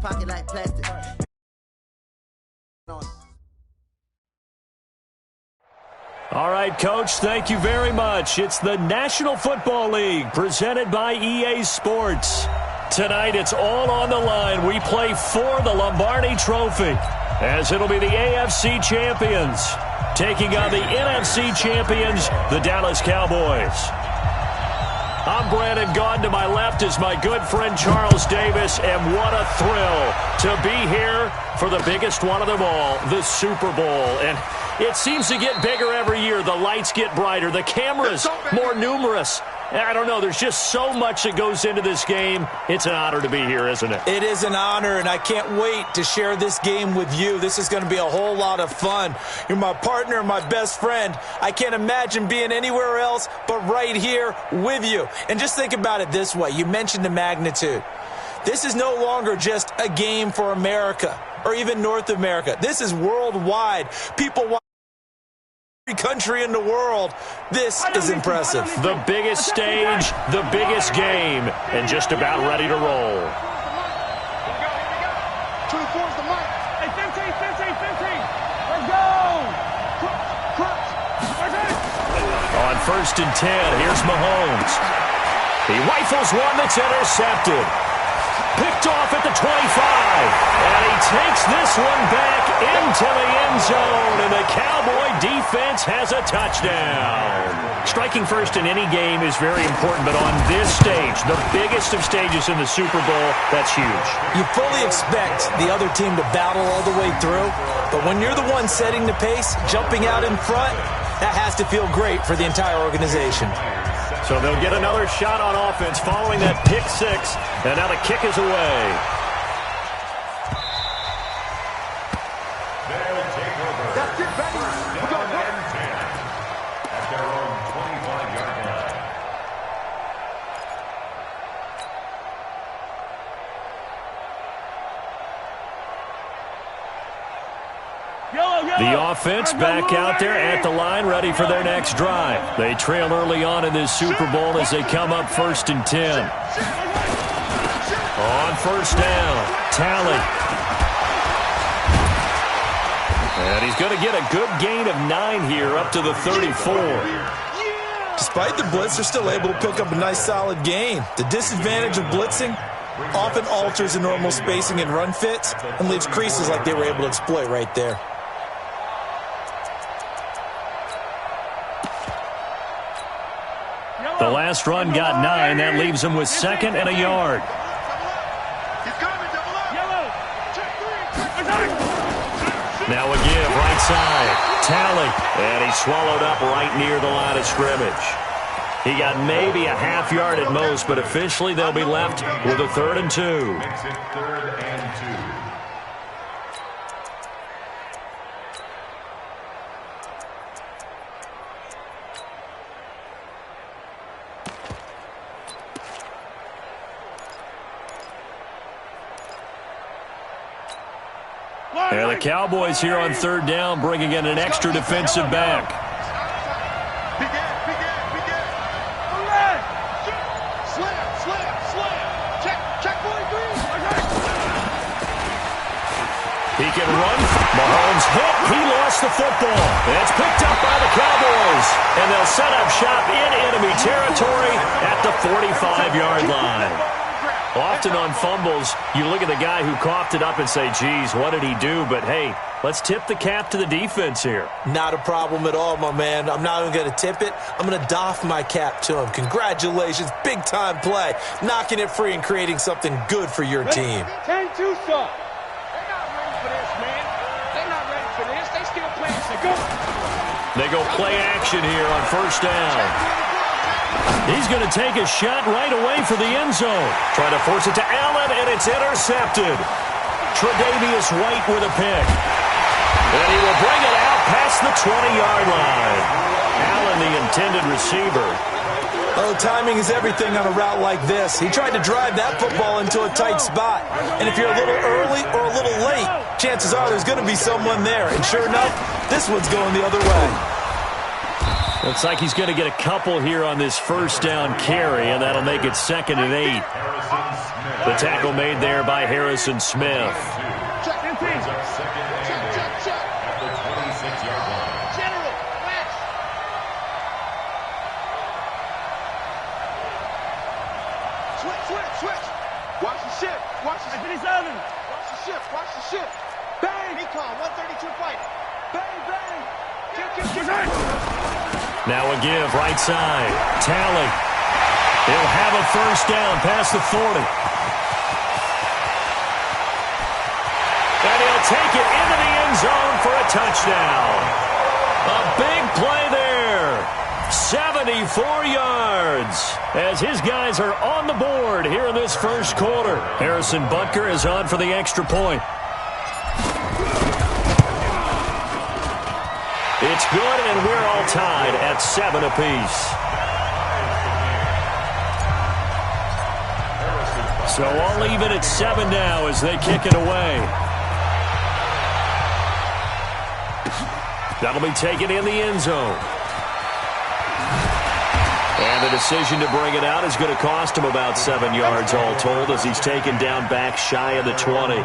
pocket like plastic. All right, Coach, thank you very much. It's the National Football League presented by EA Sports. Tonight, it's all on the line. We play for the Lombardi Trophy, as it'll be the AFC champions taking on the NFC champions, the Dallas Cowboys. I'm Brandon Gaudin. To my left is my good friend Charles Davis, and what a thrill to be here for the biggest one of them all, the Super Bowl. And it seems to get bigger every year. The lights get brighter. The cameras more numerous. I don't know. There's just so much that goes into this game. It's an honor to be here, isn't it? It is an honor, and I can't wait to share this game with you. This is going to be a whole lot of fun. You're my partner, my best friend. I can't imagine being anywhere else but right here with you. And just think about it this way. You mentioned the magnitude. This is no longer just a game for America or even North America. This is worldwide. People watch every country in the world. This is impressive. The biggest stage, the biggest game, and just about ready to roll. On 1st and 10, here's Mahomes. He rifles one that's intercepted. Picked off at the 25, and he takes this one back into the end zone, and the Cowboy defense has a touchdown. Striking first in any game is very important, but on this stage, the biggest of stages in the Super Bowl, that's huge. You fully expect the other team to battle all the way through, but when you're the one setting the pace, jumping out in front, that has to feel great for the entire organization. So they'll get another shot on offense following that pick six, and now the kick is away. They'll take over. That's it, baby. We're going to 10 at their own 25-yard line. The offense back out there at the line, ready for their next drive. They trail early on in this Super Bowl as they come up 1st and 10. On 1st down, Talley. And he's going to get a good gain of 9 here, up to the 34. Despite the blitz, they're still able to pick up a nice solid gain. The disadvantage of blitzing often alters the normal spacing and run fits and leaves creases like they were able to exploit right there. The last run got 9. That leaves him with 2nd and a yard. Now a give, right side. Talley. And he's swallowed up right near the line of scrimmage. He got maybe a half yard at most, but officially they'll be left with a 3rd and 2. Makes it 3rd and 2. And the Cowboys here on 3rd down, bringing in an extra defensive back. He can run. Mahomes hit. He lost the football. It's picked up by the Cowboys. And they'll set up shop in enemy territory at the 45-yard line. Often on fumbles, you look at the guy who coughed it up and say, geez, what did he do? But, hey, let's tip the cap to the defense here. Not a problem at all, my man. I'm not even going to tip it. I'm going to doff my cap to him. Congratulations. Big-time play. Knocking it free and creating something good for your team. 10-2 suck. They're not ready for this, man. They're not ready for this. They still playing. They go play action here on 1st down. He's going to take a shot right away for the end zone. Trying to force it to Allen, and it's intercepted. Tre'Davious White with a pick. And he will bring it out past the 20-yard line. Allen, the intended receiver. Oh, timing is everything on a route like this. He tried to drive that football into a tight spot. And if you're a little early or a little late, chances are there's going to be someone there. And sure enough, this one's going the other way. Looks like he's going to get a couple here on this 1st down carry, and that'll make it 2nd and 8. The tackle made there by Harrison Smith. Check. At the 26-yard line. General, match. Switch. Watch the ship. Watch the ship. Bang. Recon, 132 fight. Bang. Kill. Now a give, right side. Tally. He'll have a first down past the 40. And he'll take it into the end zone for a touchdown. A big play there. 74 yards as his guys are on the board here in this first quarter. Harrison Butker is on for the extra point. It's good, and we're all tied at 7 apiece. So all even at 7 now as they kick it away. That'll be taken in the end zone. And the decision to bring it out is going to cost him about 7 yards all told as he's taken down back shy of the 20.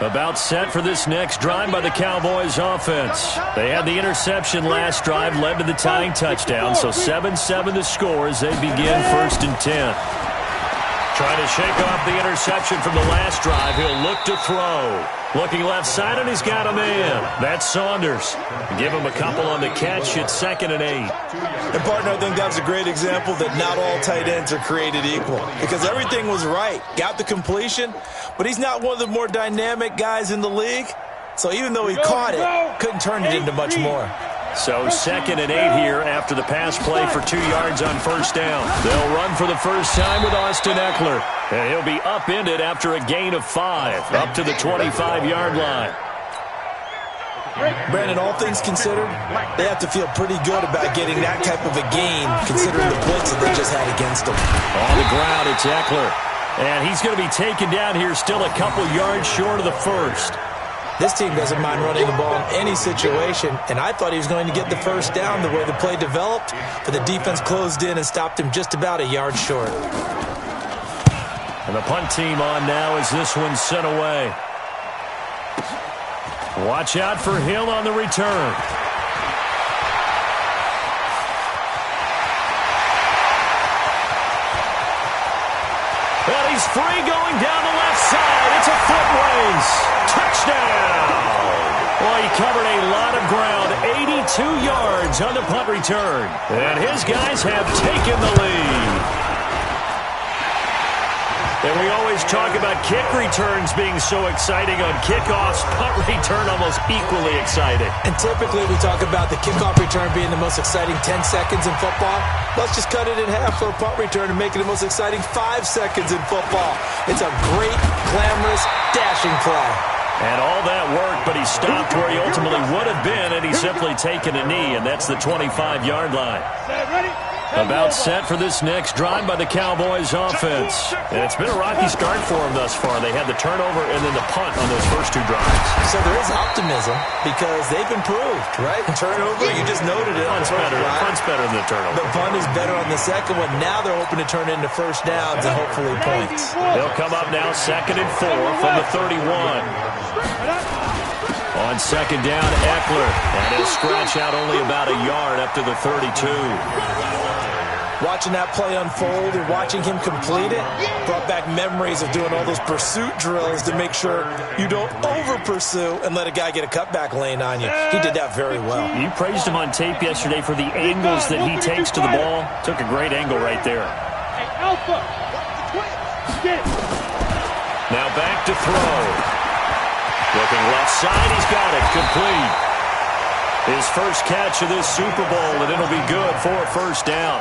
About set for this next drive by the Cowboys offense. They had the interception last drive, led to the tying touchdown, so 7-7 the score as they begin 1st and 10. Trying to shake off the interception from the last drive. He'll look to throw. Looking left side, and he's got a man. That's Saunders. Give him a couple on the catch. It's 2nd and 8. And, partner, I think that's a great example that not all tight ends are created equal because everything was right. Got the completion, but he's not one of the more dynamic guys in the league. So even though he caught it, couldn't turn it into much more. So 2nd and 8 here after the pass play for 2 yards on first down. They'll run for the first time with Austin Eckler. And he'll be upended after a gain of 5, up to the 25-yard line. Brandon, all things considered, they have to feel pretty good about getting that type of a gain considering the blitz that they just had against them. On the ground, it's Eckler. And he's going to be taken down here still a couple yards short of the first. This team doesn't mind running the ball in any situation, and I thought he was going to get the first down the way the play developed, but the defense closed in and stopped him just about a yard short. And the punt team on now as this one's sent away. Watch out for Hill on the return. And he's free going down the left side. It's a foot race. Touchdown. Well, he covered a lot of ground. 82 yards on the punt return. And his guys have taken the lead. And we always talk about kick returns being so exciting on kickoffs. Punt return almost equally exciting. And typically we talk about the kickoff return being the most exciting 10 seconds in football. Let's just cut it in half for a punt return and make it the most exciting 5 seconds in football. It's a great, glamorous, dashing play. And all that worked, but he stopped where he ultimately would have been, and he's simply taken a knee, and that's the 25-yard line. About set for this next drive by the Cowboys offense. And it's been a rocky start for them thus far. They had the turnover and then the punt on those first 2 drives. So there is optimism because they've improved, right? Turnover, you just noted it. Punt's better than the turnover. The punt is better on the second one. Now they're hoping to turn it into first downs and hopefully points. They'll come up now 2nd and 4 from the 31. On 2nd down, Eckler. And he'll scratch out only about a yard up to the 32. Watching that play unfold and watching him complete it brought back memories of doing all those pursuit drills to make sure you don't over-pursue and let a guy get a cutback lane on you. He did that very well. You praised him on tape yesterday for the angles that he takes to the ball. Took a great angle right there. Now back to throw. Looking left side, he's got it. Complete. His first catch of this Super Bowl, and it'll be good for a first down.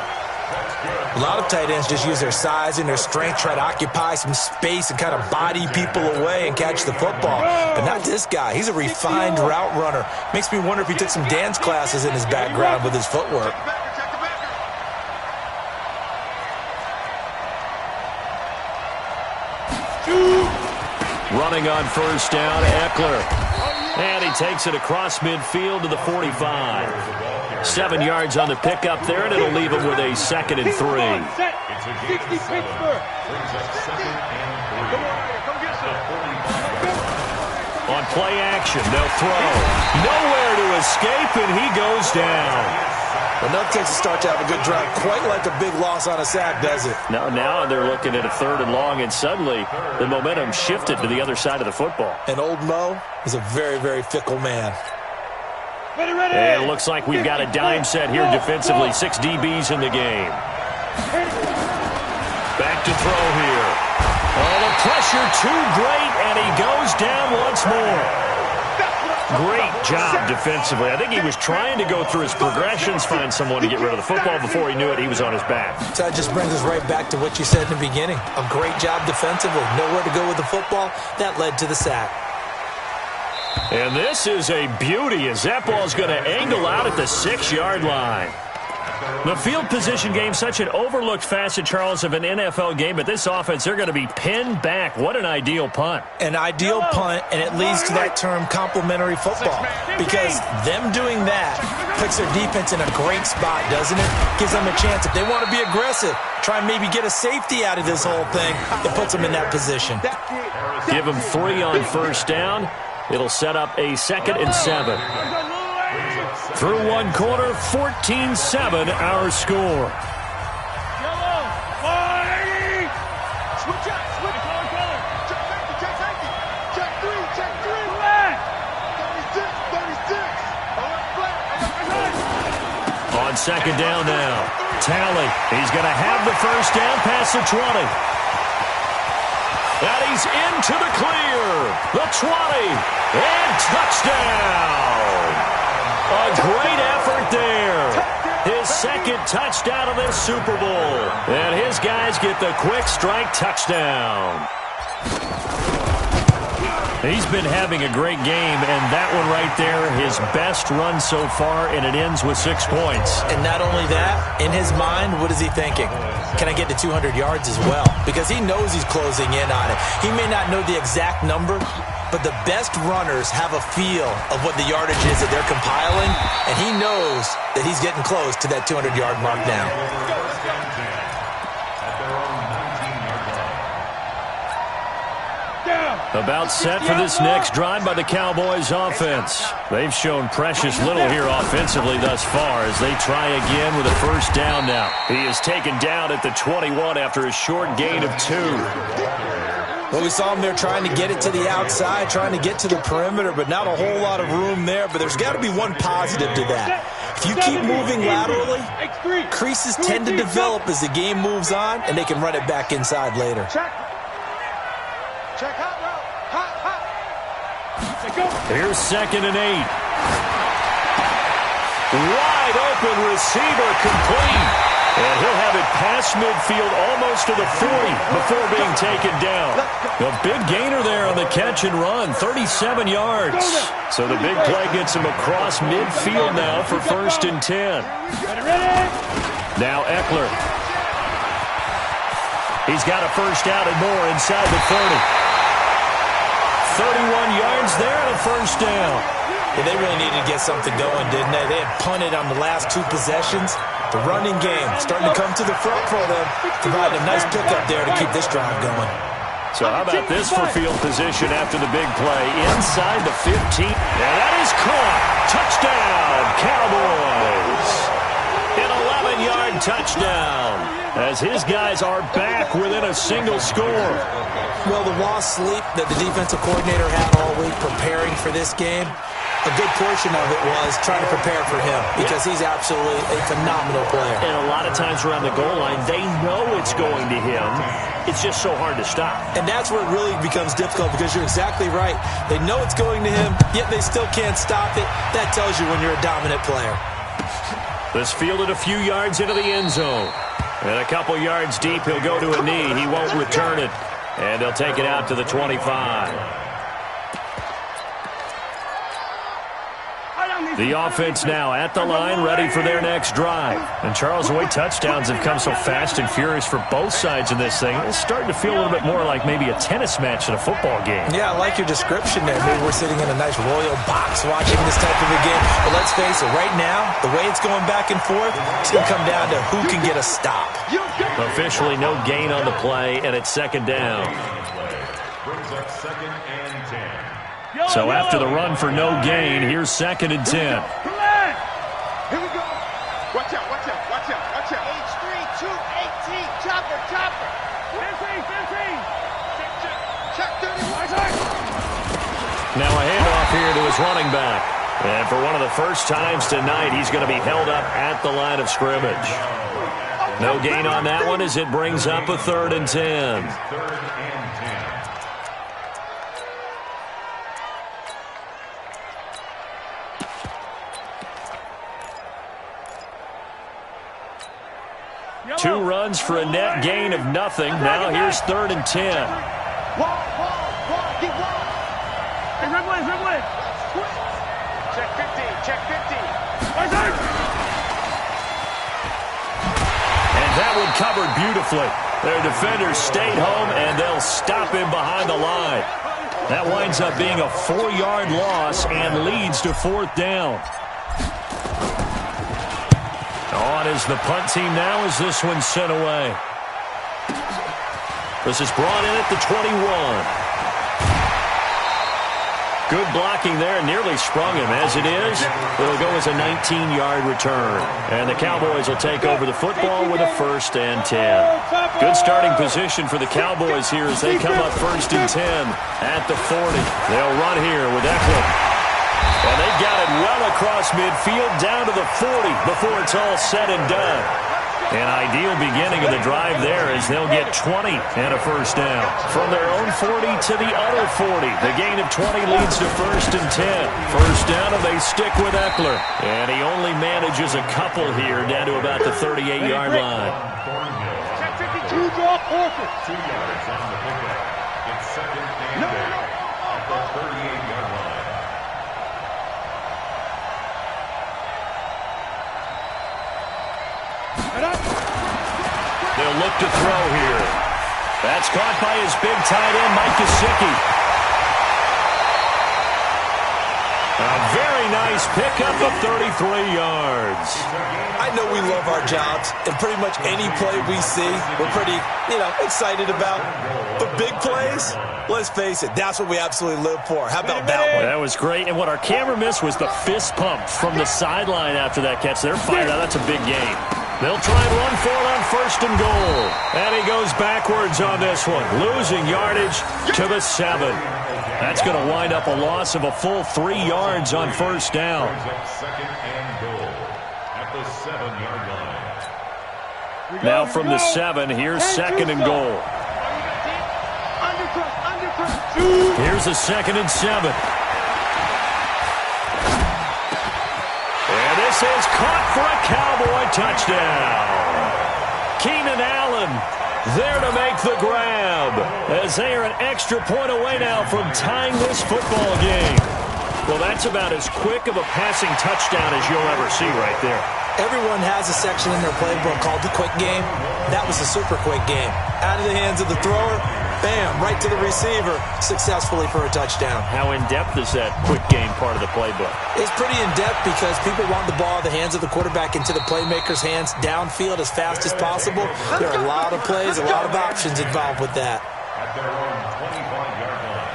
A lot of tight ends just use their size and their strength, try to occupy some space and kind of body people away and catch the football. But not this guy. He's a refined route runner. Makes me wonder if he took some dance classes in his background with his footwork. Running on first down, Eckler. And he takes it across midfield to the 45. 7 yards on the pickup there, and it'll leave him with a 2nd and 3. 60 Pittsburgh. On play action, they'll throw. Nowhere to escape, and he goes down. Enough takes a start to have a good drive, quite like a big loss on a sack, does it? Now they're looking at a 3rd and long, and suddenly the momentum shifted to the other side of the football. And old Mo is a very, very fickle man. And it looks like we've got a dime set here defensively. 6 DBs in the game. Back to throw here. Oh, the pressure too great, and he goes down once more. Great job defensively. I think he was trying to go through his progressions, find someone to get rid of the football. Before he knew it, he was on his back. So that just brings us right back to what you said in the beginning. A great job defensively. Nowhere to go with the football. That led to the sack. And this is a beauty as that ball's going to angle out at the 6-yard line. The field position game, such an overlooked facet, Charles, of an NFL game. But this offense, they're going to be pinned back. What an ideal punt. An ideal punt, and it leads to that term complementary football. Because them doing that puts their defense in a great spot, doesn't it? Gives them a chance. If they want to be aggressive, try and maybe get a safety out of this whole thing, it puts them in that position. Give them 3 on 1st down. It'll set up a 2nd and 7. Through 1 quarter, 14-7 our score. On 2nd down now. Talley, he's going to have the 1st down past the 20. And he's into the clear. The 20. And touchdown. A great effort there. His 2nd touchdown of this Super Bowl. And his guys get the quick strike touchdown. He's been having a great game, and that one right there, his best run so far, and it ends with 6 points. And not only that, in his mind, what is he thinking? Can I get to 200 yards as well? Because he knows he's closing in on it. He may not know the exact number, but the best runners have a feel of what the yardage is that they're compiling, and he knows that he's getting close to that 200-yard mark now. About set for this next drive by the Cowboys offense. They've shown precious little here offensively thus far as they try again with a 1st down now. He is taken down at the 21 after a short gain of 2. Well, we saw him there trying to get it to the outside, trying to get to the perimeter, but not a whole lot of room there. But there's got to be one positive to that. If you keep moving laterally, creases tend to develop as the game moves on, and they can run it back inside later. Check out now. Here's 2nd and 8. Wide open receiver complete. And he'll have it past midfield almost to the 40 before being taken down. A big gainer there on the catch and run, 37 yards. So the big play gets him across midfield now for 1st and 10. Now Eckler. He's got a 1st down and more inside the 30. 31 yards there and a 1st down. Yeah, they really needed to get something going, didn't they? They had punted on the last 2 possessions. The running game starting to come to the front for them, providing a nice pickup there to keep this drive going. So how about this for field position after the big play? Inside the 15. And that is caught. Touchdown, Cowboys. An 11-yard touchdown as his guys are back within a single score. Well, the lost sleep that the defensive coordinator had all week preparing for this game, a good portion of it was trying to prepare for him because he's absolutely a phenomenal player. And a lot of times around the goal line, they know it's going to him. It's just so hard to stop. And that's where it really becomes difficult because you're exactly right. They know it's going to him, yet they still can't stop it. That tells you when you're a dominant player. This fielded a few yards into the end zone. And a couple yards deep, he'll go to a knee. He won't return it. And they'll take it out to the 25. The offense now at the line, ready for their next drive. And Charles, the way touchdowns have come so fast and furious for both sides in this thing, it's starting to feel a little bit more like maybe a tennis match in a football game. Yeah, I like your description there. Maybe we're sitting in a nice royal box watching this type of a game. But let's face it, right now, the way it's going back and forth, it's going to come down to who can get a stop. Officially no gain on the play, and it's second down. Brings up 2nd and 10. So after the run for no gain, here's 2nd and 10. Here we go. Watch out, watch out, watch out, watch out. H3, 218, chopper, chopper. 15. Check 31. Now a handoff here to his running back. And for one of the first times tonight, he's going to be held up at the line of scrimmage. No gain on that one as it brings up a 3rd and 10. 3rd and 10. Two runs for a net gain of nothing. Now here's 3rd and 10. Wall, get wall. Hey, red line. Check 15, check 15. And that one covered beautifully. Their defenders stayed home, and they'll stop him behind the line. That winds up being a 4-yard loss and leads to 4th down. On is the punt team now as this one's sent away. This is brought in at the 21. Good blocking there, nearly sprung him. As it is, it'll go as a 19-yard return. And the Cowboys will take over the football with a 1st and 10. Good starting position for the Cowboys here as they come up 1st and 10 at the 40. They'll run here with Eckler. And they've got it well across midfield down to the 40 before it's all said and done. An ideal beginning of the drive there as they'll get 20 and a 1st down. From their own 40 to the other 40. The gain of 20 leads to 1st and 10. 1st down and they stick with Eckler. And he only manages a couple here down to about the 38-yard line. Check 52, draw forfeit. 2 yards on the pickup. It's 2nd and 8 at the 38-yard line. They'll look to throw here. That's caught by his big tight end, Mike Gesicki. A very nice pickup of 33 yards. I know we love our jobs, and pretty much any play we see, we're pretty, excited about. But big plays, let's face it, that's what we absolutely live for. How about that one? That was great, and what our camera missed was the fist pump from the sideline after that catch. They're fired out. That's a big game. They'll try and run for it on 1st and goal. And he goes backwards on this one, losing yardage to the 7. That's going to wind up a loss of a full 3 yards on 1st down. 2nd and goal at the 7-yard line. Now from the 7, here's 2nd and goal. Here's a 2nd and 7. And this is caught for a Cowboy touchdown. Keenan Allen there to make the grab as they are an extra point away now from tying this football game. Well, that's about as quick of a passing touchdown as you'll ever see right there. Everyone has a section in their playbook called the quick game. That was a super quick game. Out of the hands of the thrower, bam, right to the receiver, successfully for a touchdown. How in-depth is that quick game part of the playbook? It's pretty in-depth because people want the ball in the hands of the quarterback into the playmaker's hands downfield as fast as possible. There are a lot of plays, a lot of options involved with that. At their own 25-yard line.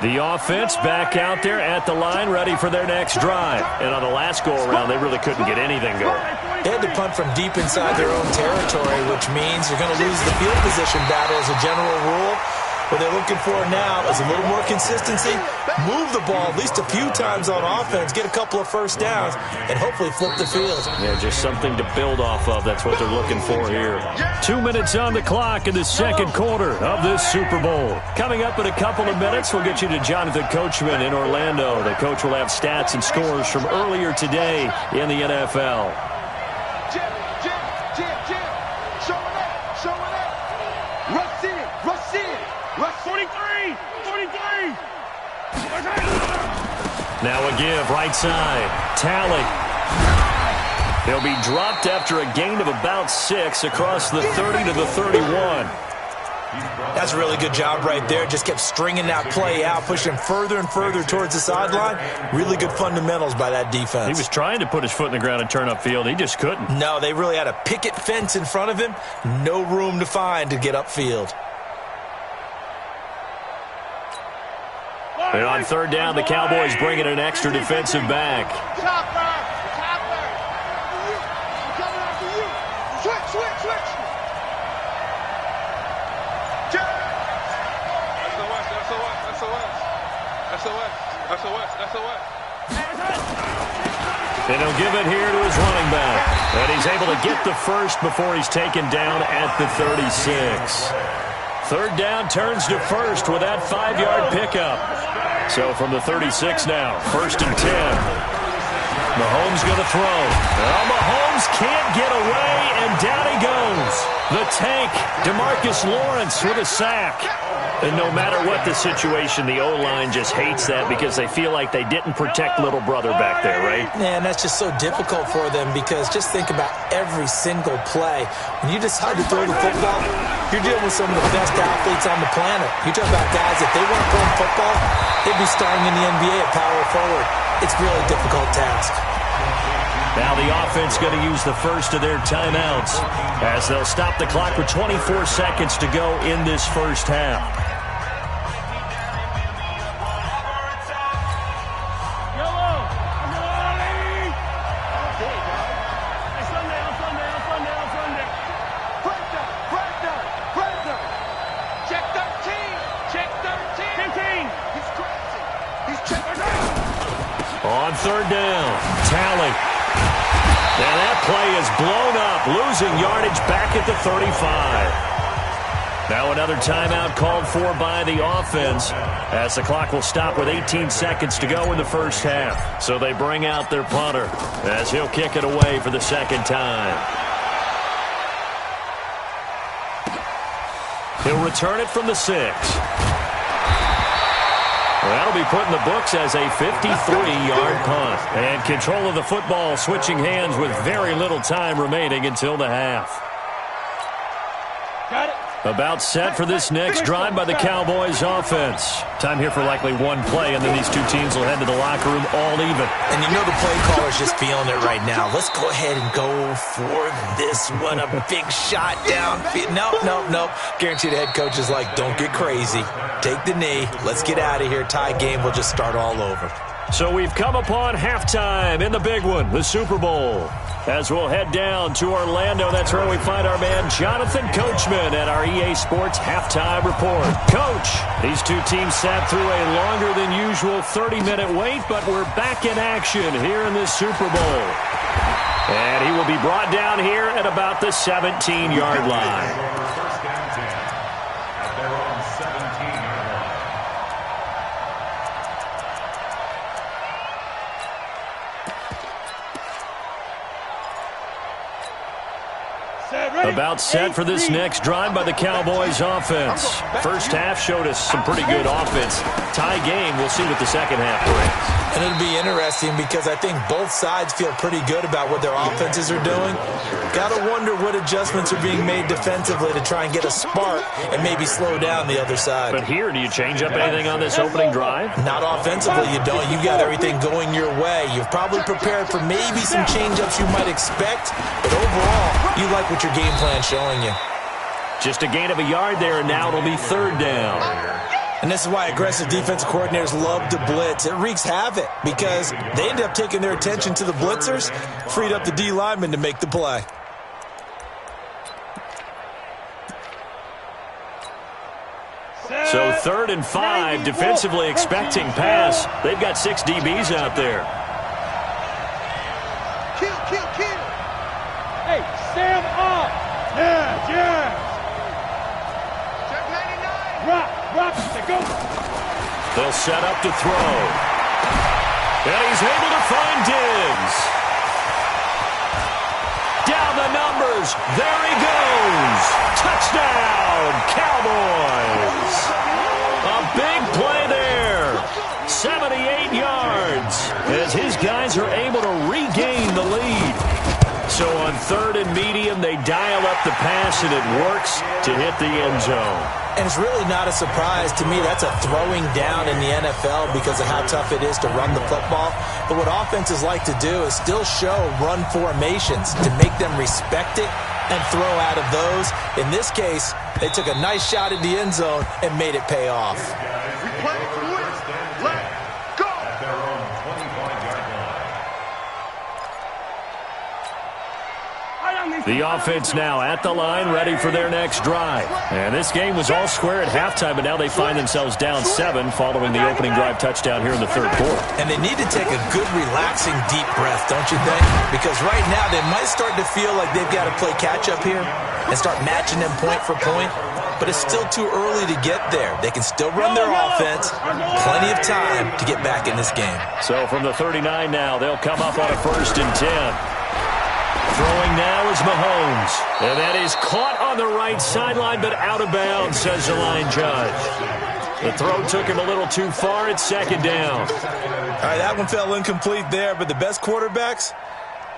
The offense back out there at the line, ready for their next drive. And on the last go-around, they really couldn't get anything going. They had to punt from deep inside their own territory, which means you're going to lose the field position battle as a general rule. What they're looking for now is a little more consistency, move the ball at least a few times on offense, get a couple of 1st downs, and hopefully flip the field. Yeah, just something to build off of. That's what they're looking for here. 2 minutes on the clock in the 2nd quarter of this Super Bowl. Coming up in a couple of minutes, we'll get you to Jonathan Coachman in Orlando. The coach will have stats and scores from earlier today in the NFL. Jim. Showing up. Rush in. Rush 43. Now a give, right side. Tally. He'll be dropped after a gain of about 6 across the 30 to the 31. That's a really good job right there. Just kept stringing that play out, pushing further and further towards the sideline. Really good fundamentals by that defense. He was trying to put his foot in the ground and turn upfield. He just couldn't. No, they really had a picket fence in front of him. No room to find to get upfield. And on third down, the Cowboys bring in an extra defensive back. Chopper! Chopper! I'm coming after you! Switch, switch, switch! SOS. And he'll give it here to his running back. And he's able to get the first before he's taken down at the 36. Third down turns to first with that 5-yard pickup. So from the 36 now, 1st and 10. Mahomes going to throw. Well, Mahomes can't get away, and down he goes. The tank, DeMarcus Lawrence with a sack. And no matter what the situation, the O-line just hates that because they feel like they didn't protect little brother back there, right? Man, that's just so difficult for them because just think about every single play. When you decide to throw the football, you're dealing with some of the best athletes on the planet. You talk about guys, if they weren't playing football, they'd be starting in the NBA at power forward. It's a really difficult task. Now the offense going to use the first of their timeouts as they'll stop the clock with 24 seconds to go in this first half. On third down, Tally. And that play is blown up, losing yardage back at the 35. Now another timeout called for by the offense as the clock will stop with 18 seconds to go in the first half. So they bring out their punter as he'll kick it away for the second time. He'll return it from the 6. That'll be put in the books as a 53-yard punt. And control of the football switching hands with very little time remaining until the half. Got it. About set for this next drive by the Cowboys offense. Time here for likely one play, and then these two teams will head to the locker room all even. And you know the play caller's just feeling it right now. Let's go ahead and go for this one. A big shot down. Nope. Guaranteed the head coach is like, don't get crazy. Take the knee. Let's get out of here. Tie game. We'll just start all over. So we've come upon halftime in the big one, the Super Bowl. As we'll head down to Orlando, that's where we find our man Jonathan Coachman at our EA Sports Halftime Report. Coach, these two teams sat through a longer than usual 30-minute wait, but we're back in action here in this Super Bowl. And he will be brought down here at about the 17-yard line. About set for this next drive by the Cowboys offense. First half showed us some pretty good offense. Tie game, we'll see what the second half brings. And it'll be interesting because I think both sides feel pretty good about what their offenses are doing. Got to wonder what adjustments are being made defensively to try and get a spark and maybe slow down the other side. But here, do you change up anything on this opening drive? Not offensively, you don't. You got everything going your way. You've probably prepared for maybe some change-ups you might expect, but overall, you like what your game plan's showing you. Just a gain of a yard there, and now it'll be third down. And this is why aggressive defensive coordinators love to blitz. It wreaks havoc because they end up taking their attention to the blitzers, freed up the D lineman to make the play. So 3rd and 5, defensively expecting pass. They've got 6 DBs out there. Kill. Hey, stand up. Yeah. Check 99. Rock. Go. They'll set up to throw. And he's able to find Diggs. Down the numbers. There he goes. Touchdown, Cowboys. A big play there. 78 yards. as his guys are able to regain the lead. So on 3rd and medium, they dial up the pass, and it works to hit the end zone. And it's really not a surprise to me. That's a throwing down in the NFL because of how tough it is to run the football. But what offenses like to do is still show run formations to make them respect it and throw out of those. In this case, they took a nice shot at the end zone and made it pay off. We play to win. Let's go. At their own 25-yard line. The offense now at the line, ready for their next drive. And this game was all square at halftime, but now they find themselves down 7 following the opening drive touchdown here in the 3rd quarter. And they need to take a good, relaxing, deep breath, don't you think? Because right now they might start to feel like they've got to play catch-up here and start matching them point for point. But it's still too early to get there. They can still run their offense. Plenty of time to get back in this game. So from the 39 now, they'll come up on a 1st and 10. Throwing now is Mahomes. And that is caught on the right sideline, but out of bounds, says the line judge. The throw took him a little too far. It's 2nd down. All right, that one fell incomplete there, but the best quarterbacks,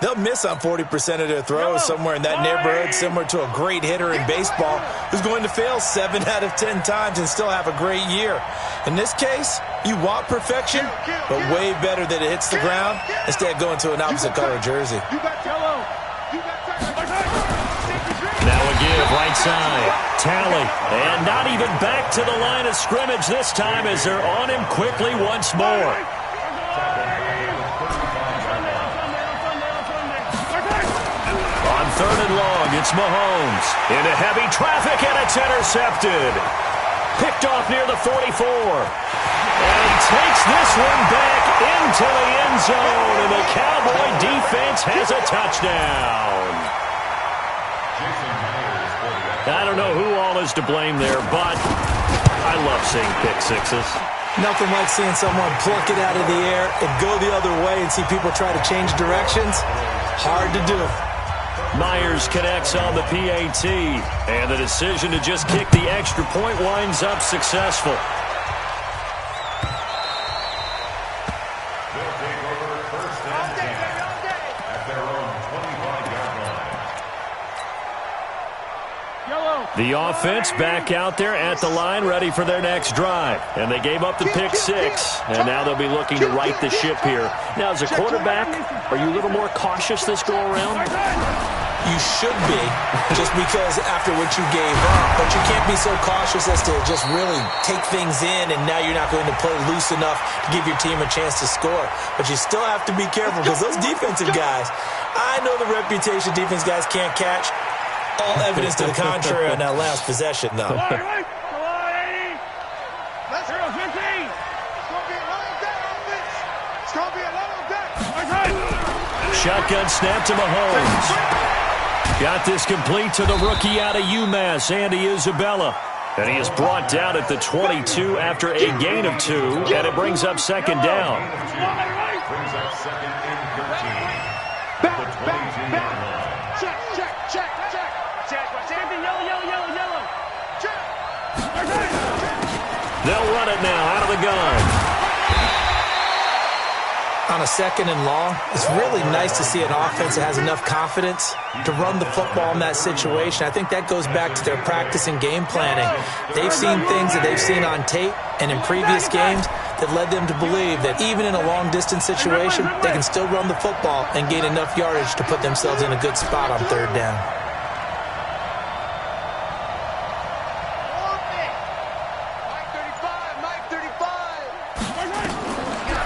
they'll miss on 40% of their throws somewhere in that neighborhood, similar to a great hitter in baseball who's going to fail 7 out of 10 times and still have a great year. In this case, you want perfection, but way better that it hits the ground instead of going to an opposite color jersey. Now a give, right side. Tally. And not even back to the line of scrimmage this time as they're on him quickly once more. On 3rd and long, it's Mahomes. Into heavy traffic, and it's intercepted. Picked off near the 44. And he takes this one back into the end zone, and the Cowboy defense has a touchdown. I don't know who all is to blame there, but I love seeing pick sixes. Nothing like seeing someone pluck it out of the air and go the other way and see people try to change directions. Hard to do. Myers connects on the PAT, and the decision to just kick the extra point winds up successful. They'll take over 1st and 10 at their own 25-yard line. The offense back out there at the line, ready for their next drive. And they gave up the pick 6, and now they'll be looking to right the ship here. Now, as a quarterback, are you a little more cautious this go-around? You should be, just because after what you gave up. But you can't be so cautious as to just really take things in, and now you're not going to play loose enough to give your team a chance to score. But you still have to be careful, because those defensive guys, I know the reputation defense guys can't catch. All evidence to the contrary on that last possession, though. Let's go. 15. It's going to be a long day, offense. It's going to be a long day. Shotgun snap to Mahomes. Got this complete to the rookie out of UMass, Andy Isabella. And he is brought down at the 22 after a gain of 2, and it brings up 2nd down. Brings up 2nd and 13. At the 22-yard line. Check. Yellow. Check. They'll run it now out of the gun. On a 2nd and long, it's really nice to see an offense that has enough confidence to run the football in that situation. I think that goes back to their practice and game planning. They've seen things that they've seen on tape and in previous games that led them to believe that even in a long-distance situation, they can still run the football and gain enough yardage to put themselves in a good spot on 3rd down.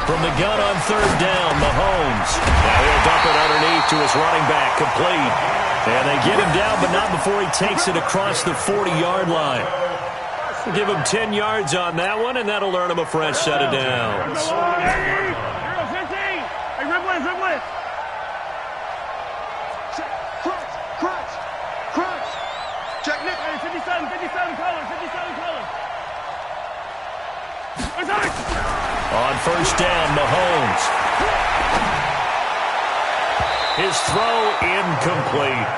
From the gun on 3rd down, Mahomes. Now he'll dump it underneath to his running back, complete. And they get him down, but not before he takes it across the 40-yard line. We'll give him 10 yards on that one, and that'll earn him a fresh set of downs. Crunch. Check Nick. 57 colors. On 1st down, Mahomes. His throw incomplete.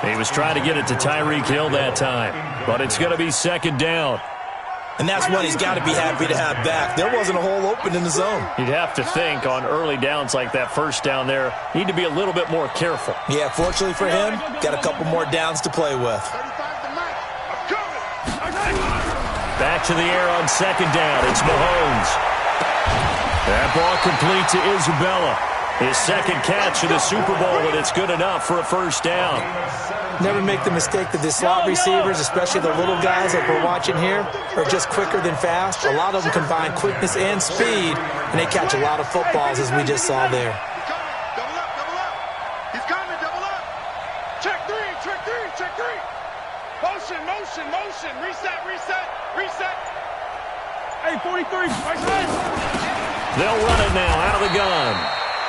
He was trying to get it to Tyreek Hill that time, but it's going to be 2nd down. And that's one he's got to be happy to have back. There wasn't a hole open in the zone. You'd have to think on early downs like that first down there, need to be a little bit more careful. Yeah, fortunately for him, got a couple more downs to play with. Back to the air on second down. It's Mahomes. That ball complete to Isabella. His second catch in the Super Bowl, and it's good enough for a first down. Never make the mistake that the slot receivers, especially the little guys like we're watching here, are just quicker than fast. A lot of them combine quickness and speed, and they catch a lot of footballs, as we just saw there. Double up, double up. He's coming, double up. Check three, check three, check three. Motion, motion, motion. Reset, reset, reset. Hey, 43, right side. They'll run it now out of the gun.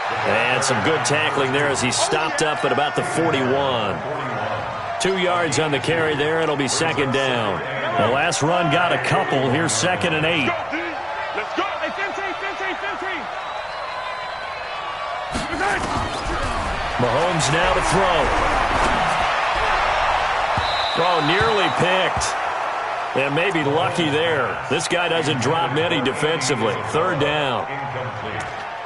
And some good tackling there as he stopped up at about the 41. 2 yards on the carry there. It'll be second down. The last run got a couple. Here's 2nd and 8. Let's go. Hey, 15, 15, 15. Mahomes now to throw. Oh, nearly picked. And maybe lucky there. This guy doesn't drop many defensively. 3rd down.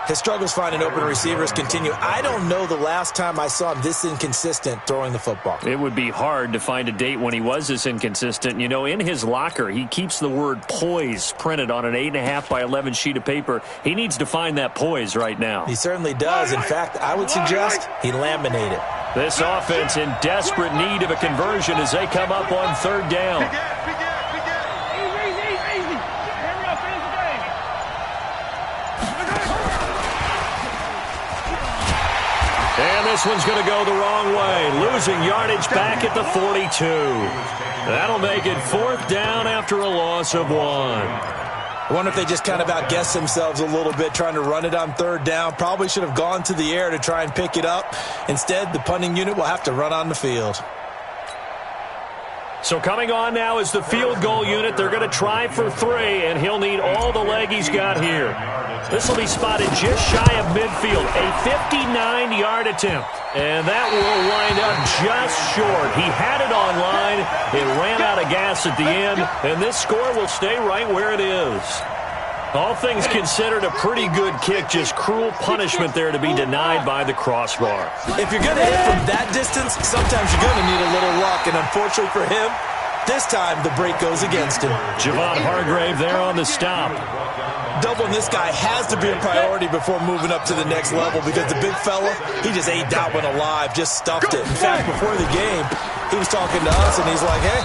His struggles finding open receivers continue. I don't know the last time I saw him this inconsistent throwing the football. It would be hard to find a date when he was this inconsistent. You know, in his locker, he keeps the word poise printed on an 8.5 by 11 sheet of paper. He needs to find that poise right now. He certainly does. In fact, I would suggest he laminate it. This offense in desperate need of a conversion as they come up on 3rd down. And this one's going to go the wrong way. Losing yardage back at the 42. That'll make it 4th down after a loss of 1. I wonder if they just kind of outguessed themselves a little bit trying to run it on 3rd down. Probably should have gone to the air to try and pick it up. Instead, the punting unit will have to run on the field. So coming on now is the field goal unit. They're going to try for 3, and he'll need all the leg he's got here. This will be spotted just shy of midfield, a 59-yard attempt. And that will wind up just short. He had it on line. It ran out of gas at the end, and this score will stay right where it is. All things considered, a pretty good kick, just cruel punishment there to be denied by the crossbar. If you're going to hit from that distance, sometimes you're going to need a little luck, and unfortunately for him, this time the break goes against him. Javon Hargrave there on the stop. Doubling this guy has to be a priority before moving up to the next level because the big fella, he just ate that one alive, just stuffed it. In fact, before the game, he was talking to us, and he's like, hey,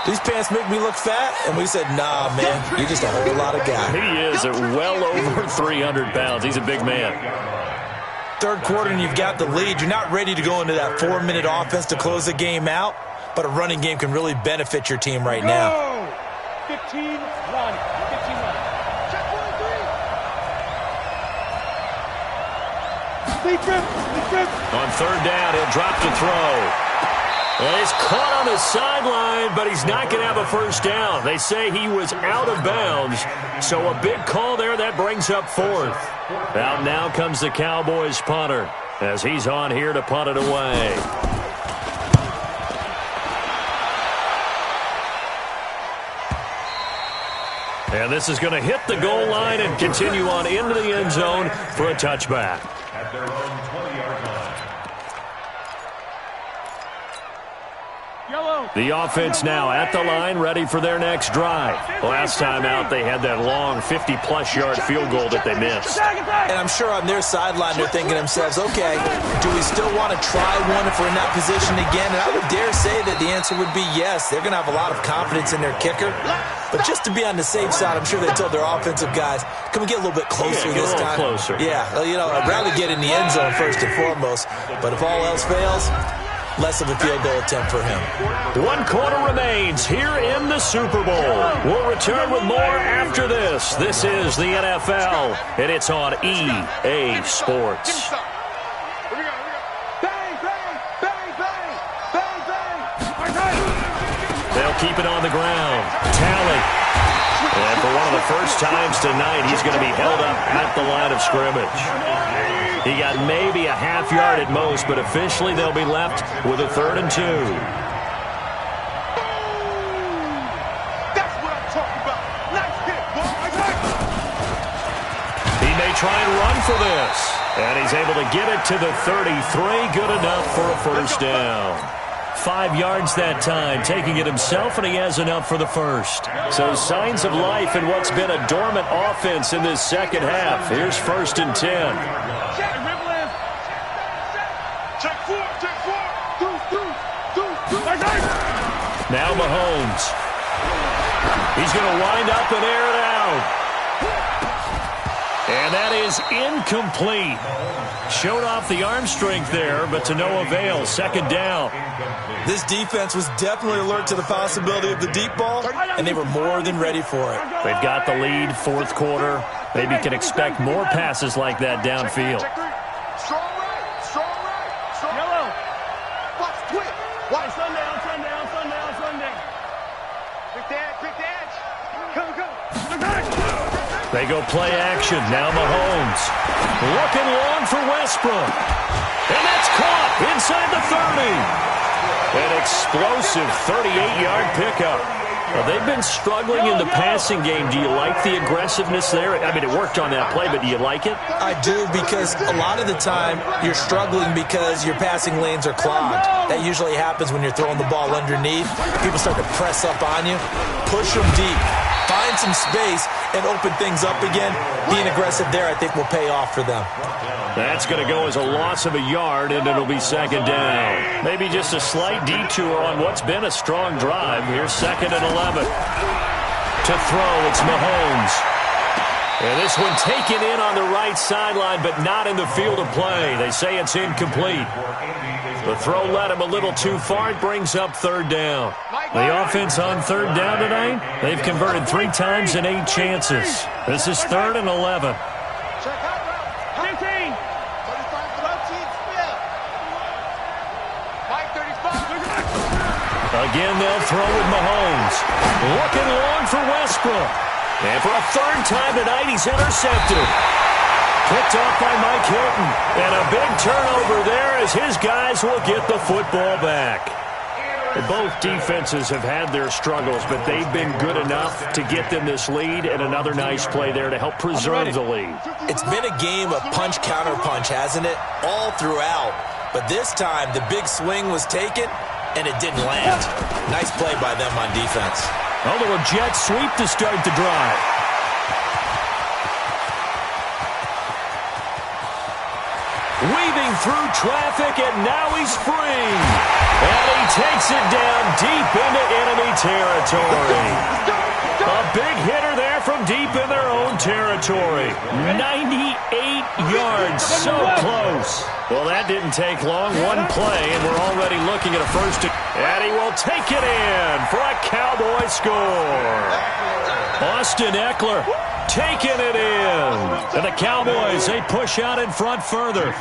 these pants make me look fat? And we said, nah, man, you're just a whole lot of guy. He is at well over 300 pounds. He's a big man. 3rd quarter, and you've got the lead. You're not ready to go into that 4-minute offense to close the game out, but a running game can really benefit your team right now. 15-1. 15-1. Check 1-3. On 3rd down, he'll drop to throw. And he's caught on the sideline, but he's not going to have a first down. They say he was out of bounds, so a big call there that brings up 4th. Out now comes the Cowboys punter as he's on here to punt it away. And this is going to hit the goal line and continue on into the end zone for a touchback. At their own 20-yard line. The offense now at the line, ready for their next drive. Last time out, they had that long 50-plus yard field goal that they missed. And I'm sure on their sideline, they're thinking to themselves, okay, do we still want to try one if we're in that position again? And I would dare say that the answer would be yes. They're going to have a lot of confidence in their kicker. But just to be on the safe side, I'm sure they told their offensive guys, can we get a little bit closer this time? Closer. Yeah, you know, I'd rather get in the end zone first and foremost. But if all else fails, less of a field goal attempt for him. 1 quarter remains here in the Super Bowl. We'll return with more after this. This is the NFL, and it's on EA Sports. They'll keep it on the ground. Tally. And for one of the first times tonight, he's going to be held up at the line of scrimmage. He got maybe a half yard at most, but officially they'll be left with a 3rd and 2. That's what I'm talking about. try and run for this. And he's able to get it to the 33. Good enough for a first down. 5 yards that time, taking it himself, and he has enough for the first. So signs of life in what's been a dormant offense in this second half. Here's 1st and 10. Now Mahomes. He's going to wind up and air it out. And that is incomplete. Showed off the arm strength there, but to no avail. 2nd down. This defense was definitely alert to the possibility of the deep ball, and they were more than ready for it. They've got the lead, 4th quarter. Maybe can expect more passes like that downfield. Strong right, strong right, strong yellow. Watch, quick. Watch. Sundown. Quick edge. Go. They go play action. Now Mahomes. Looking long for Westbrook. And that's caught inside the 30. An explosive 38-yard pickup. Well, they've been struggling in the passing game. Do you like the aggressiveness there? I mean, it worked on that play, but do you like it? I do, because a lot of the time you're struggling because your passing lanes are clogged. That usually happens when you're throwing the ball underneath. People start to press up on you. Push them deep. Find some space and open things up again. Being aggressive there, I think, will pay off for them. That's going to go as a loss of a yard, and it'll be 2nd down. Maybe just a slight detour on what's been a strong drive. Here's 2nd and 11. To throw, it's Mahomes. And this one taken in on the right sideline, but not in the field of play. They say it's incomplete. The throw led him a little too far. It brings up 3rd down. The offense on 3rd down tonight, they've converted 3 times in 8 chances. This is 3rd and 11. Again, they'll throw with Mahomes. Looking long for Westbrook. And for a 3rd time tonight, he's intercepted. Picked off by Mike Hilton. And a big turnover there as his guys will get the football back. Both defenses have had their struggles, but they've been good enough to get them this lead, and another nice play there to help preserve the lead. It's been a game of punch-counter-punch, hasn't it? All throughout. But this time, the big swing was taken, and it didn't land. Nice play by them on defense. A little jet sweep to start the drive. Weaving through traffic, and now he's free. And he takes it down deep into enemy territory. A big hitter there from deep in their own territory. 98 yards, so close. Well, that didn't take long. One play, and we're already looking at a first. And he will take it in for a Cowboy score. Austin Eckler taking it in. And the Cowboys, they push out in front further.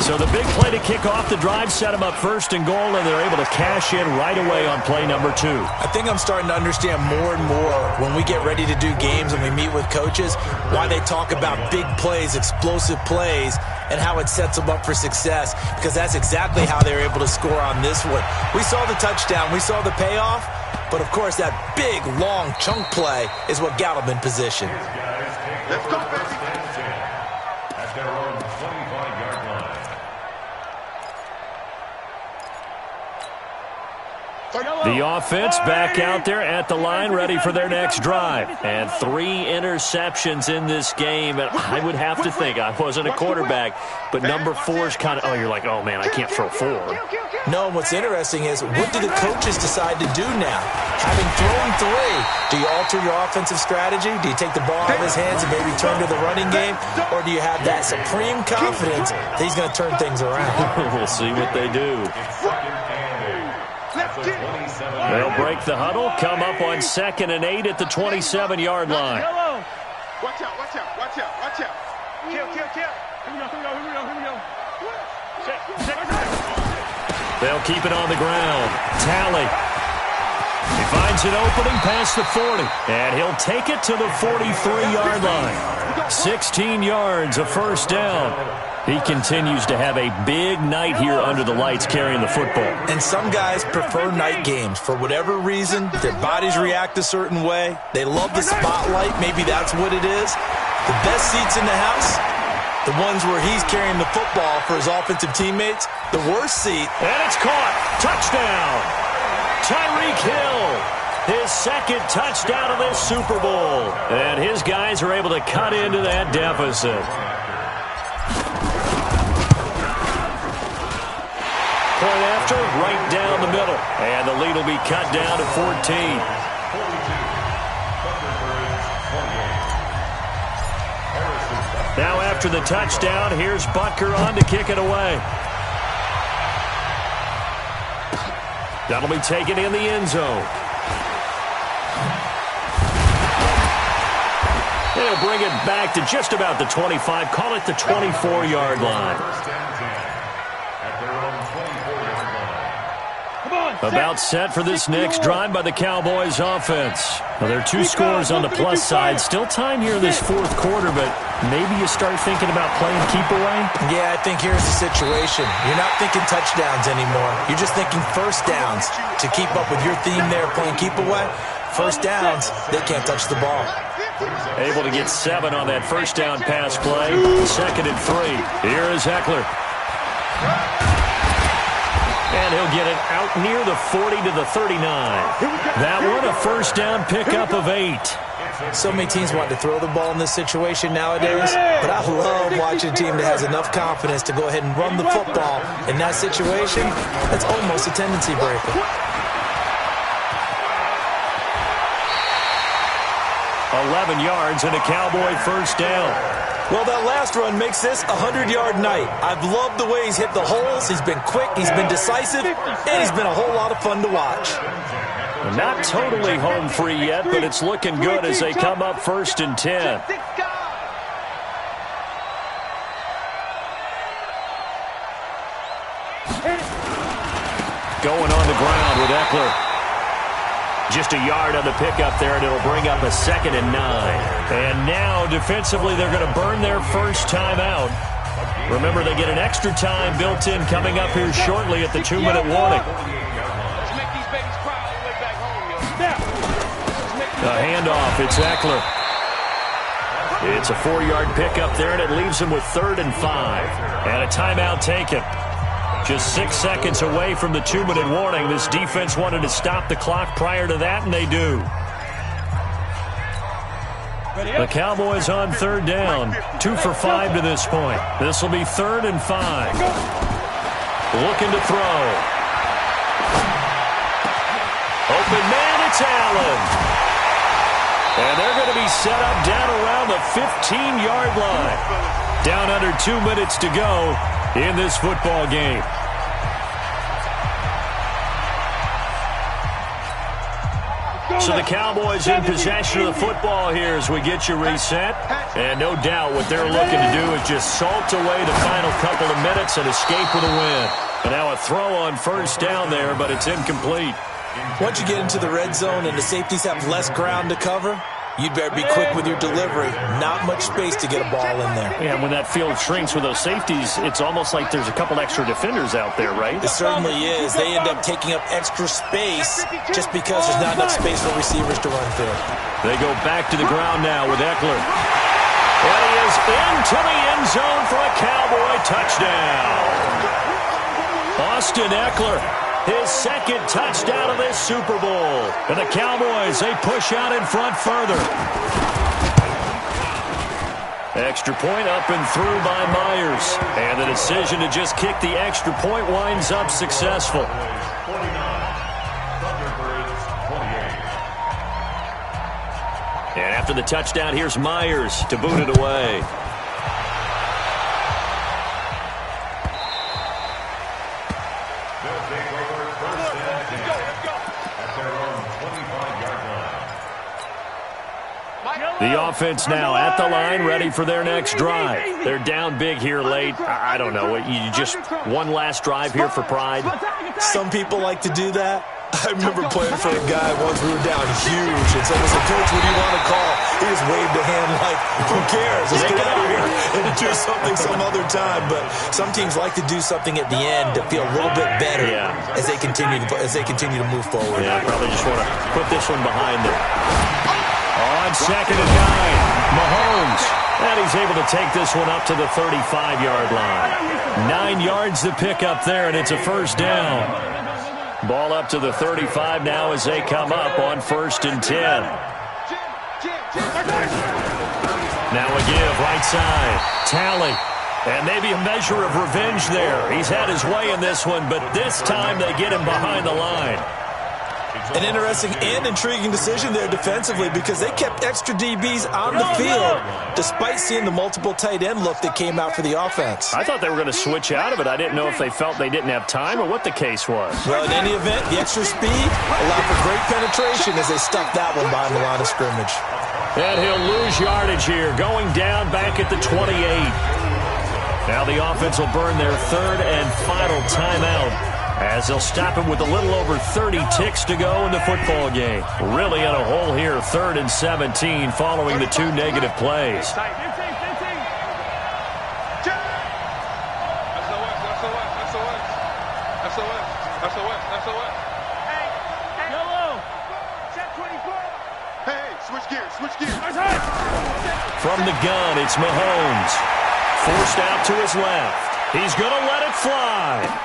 So the big play to kick off the drive set them up 1st and goal, and they're able to cash in right away on play number 2. I think I'm starting to understand more and more when we get ready to do games and we meet with coaches why they talk about big plays, explosive plays, and how it sets them up for success, because that's exactly how they're able to score on this one. We saw the touchdown. We saw the payoff. But, of course, that big, long chunk play is what got them in position. Let's go, baby. At their own 25-yard line. The offense back out there at the line, ready for their next drive. And 3 interceptions in this game. And I would have to think, I wasn't a quarterback, but number 4 is kind of, oh, you're like, oh, man, I can't throw 4. No, and what's interesting is, what do the coaches decide to do now? Having thrown 3, do you alter your offensive strategy? Do you take the ball out of his hands and maybe turn to the running game? Or do you have that supreme confidence that he's going to turn things around? We'll see what they do. They'll break the huddle, come up on 2nd and 8 at the 27-yard line. Watch out, watch out, watch out, watch out. Kill. Here we go. They'll keep it on the ground. Tally. He finds an opening past the 40, and he'll take it to the 43-yard line. 16 yards, a first down. He continues to have a big night here under the lights carrying the football. And some guys prefer night games. For whatever reason, their bodies react a certain way. They love the spotlight. Maybe that's what it is. The best seats in the house, the ones where he's carrying the football for his offensive teammates. The worst seat. And it's caught. Touchdown. Tyreek Hill. His second touchdown of this Super Bowl. And his guys are able to cut into that deficit. Point after, right down the middle. And the lead will be cut down to 14. Now after the touchdown, here's Butker on to kick it away. That'll be taken in the end zone. They'll bring it back to just about the 25. Call it the 24-yard line. About set for this next drive by the Cowboys offense. Well, there are two scores on the plus side. Still time here in this fourth quarter, but maybe you start thinking about playing keep away? Yeah, I think here's the situation. You're not thinking touchdowns anymore. You're just thinking first downs. To keep up with your theme there, playing keep away, first downs, they can't touch the ball. Able to get 7 on that first down pass play. 2nd and 3. Here is Eckler. And he'll get it out near the 40 to the 39. That one a first down pickup of 8. So many teams want to throw the ball in this situation nowadays, but I love watching a team that has enough confidence to go ahead and run the football in that situation. That's almost a tendency breaker. 11 yards and a Cowboy first down. Well, that last run makes this a 100-yard night. I've loved the way he's hit the holes. He's been quick, he's been decisive, and he's been a whole lot of fun to watch. Well, not totally home free yet, but it's looking good as they come up 1st and 10. Going on the ground with Eckler. Just a yard on the pickup there, and it'll bring up a 2nd and 9. And now, defensively, they're going to burn their first time out. Remember, they get an extra time built in coming up here shortly at the 2-minute warning. A handoff, it's Eckler. It's a 4-yard pickup there, and it leaves him with 3rd and 5. And a timeout taken. Just 6 seconds away from the 2-minute warning. This defense wanted to stop the clock prior to that, and they do. The Cowboys on 3rd down. 2 for 5 to this point. This will be 3rd and 5. Looking to throw. Open man, it's Allen. And they're going to be set up down around the 15-yard line. Down under 2 minutes to go in this football game. So the Cowboys in possession of the football here as we get you reset. And no doubt what they're looking to do is just salt away the final couple of minutes and escape with a win. And now a throw on first down there, but it's incomplete. Once you get into the red zone and the safeties have less ground to cover, you'd better be quick with your delivery. Not much space to get a ball in there. Yeah, when that field shrinks with those safeties, it's almost like there's a couple extra defenders out there, right? It certainly is. They end up taking up extra space just because there's not enough space for receivers to run through. They go back to the ground now with Eckler. And he is into the end zone for a Cowboy touchdown. Austin Eckler. His 2nd touchdown of this Super Bowl. And the Cowboys, they push out in front further. Extra point up and through by Myers. And the decision to just kick the extra point winds up successful. And after the touchdown, here's Myers to boot it away. The offense now at the line, ready for their next drive. They're down big here late. I don't know. You just one last drive here for pride? Some people like to do that. I remember playing for a guy once we were down huge, and someone said, "Coach, what do you want to call?" He just waved a hand like, "Who cares? Let's get out of here and do something some other time." But some teams like to do something at the end to feel a little bit better as they continue to move forward. Yeah, probably just want to put this one behind them. On on 2nd and 9. Mahomes. And he's able to take this one up to the 35-yard line. 9 yards to pick up there, and it's a first down. Ball up to the 35 now as they come up on 1st and 10. Now a give, right side. Talley. And maybe a measure of revenge there. He's had his way in this one, but this time they get him behind the line. An interesting and intriguing decision there defensively because they kept extra DBs on the field despite seeing the multiple tight end look that came out for the offense. I thought they were going to switch out of it. I didn't know if they felt they didn't have time or what the case was. Well, in any event, the extra speed allowed for great penetration as they stuck that one behind the line of scrimmage. And he'll lose yardage here, going down back at the 28. Now the offense will burn their 3rd and final timeout as they'll stop it with a little over 30 ticks to go in the football game. Really in a hole here, 3rd and 17 following the 2 negative plays. From the gun, it's Mahomes. Forced out to his left. He's going to let it fly.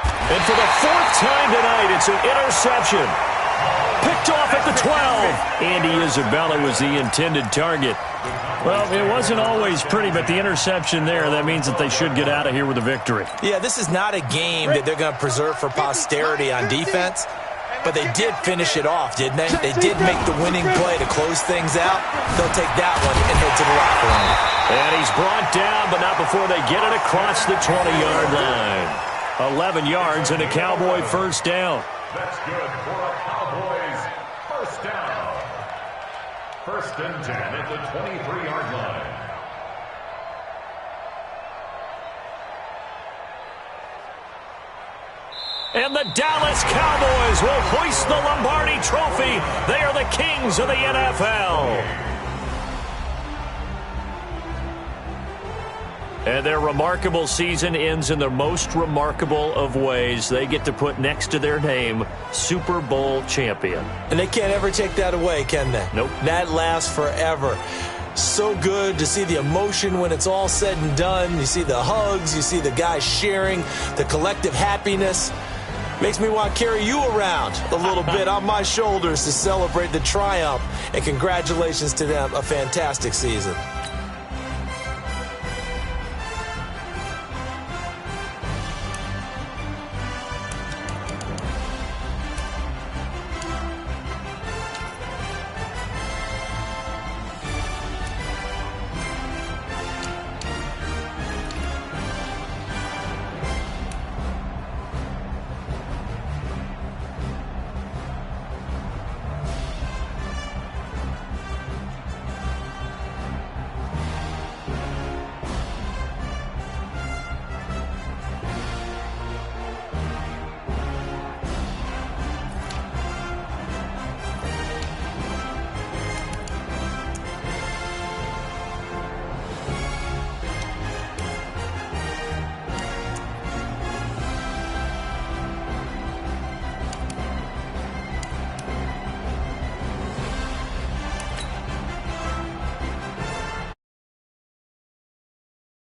And for the 4th time tonight, it's an interception. Picked off at the 12. Andy Isabella was the intended target. Well, it wasn't always pretty, but the interception there, that means that they should get out of here with a victory. Yeah, this is not a game that they're going to preserve for posterity on defense. But they did finish it off, didn't they? They did make the winning play to close things out. They'll take that one and head to the locker room. And he's brought down, but not before they get it across the 20-yard line. 11 yards and a Cowboy first down. That's good for a Cowboys first down. 1st and 10 at the 23-yard line. And the Dallas Cowboys will hoist the Lombardi Trophy. They are the kings of the NFL. And their remarkable season ends in the most remarkable of ways. They get to put next to their name, Super Bowl champion. And they can't ever take that away, can they? Nope. That lasts forever. So good to see the emotion when it's all said and done. You see the hugs. You see the guys sharing, the collective happiness. Makes me want to carry you around a little bit on my shoulders to celebrate the triumph. And congratulations to them. A fantastic season.